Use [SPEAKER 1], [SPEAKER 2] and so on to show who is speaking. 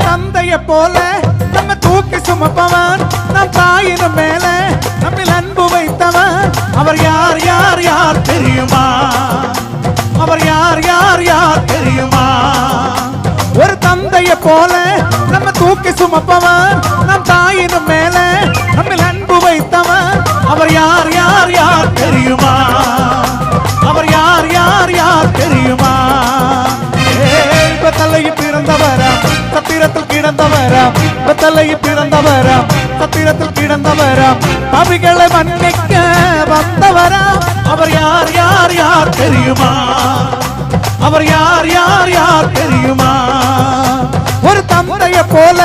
[SPEAKER 1] தந்தைய போல நம்ம தூக்கி சுமப்பவன், நம் தாயினும் மேல நம்மில் அன்பு வைத்தவன். அவர் யார் யார் யார் தெரியுமா? அவர் யார் யார் யார் தெரியுமா? ஒரு தந்தைய போல நம்ம தூக்கி சுமப்பவன், நம் தாயினும் மேல நம்மில் அன்பு வைத்தவன். அவர் யார் யார் யார் தெரியுமா? அவர் யார் யார் யார் தெரியுமா? தலையில் பிறந்தவராம், சத்திரத்தில் கிடந்தவராம், தலையில் பிறந்தவராம், சத்திரத்தில் கிடந்தவராம், பாவிகளை மன்னிக்க வந்தவராம். அவர் யார் யார் யார் தெரியுமா? அவர் யார் யார் யார் தெரியுமா? ஒரு தந்தைய போல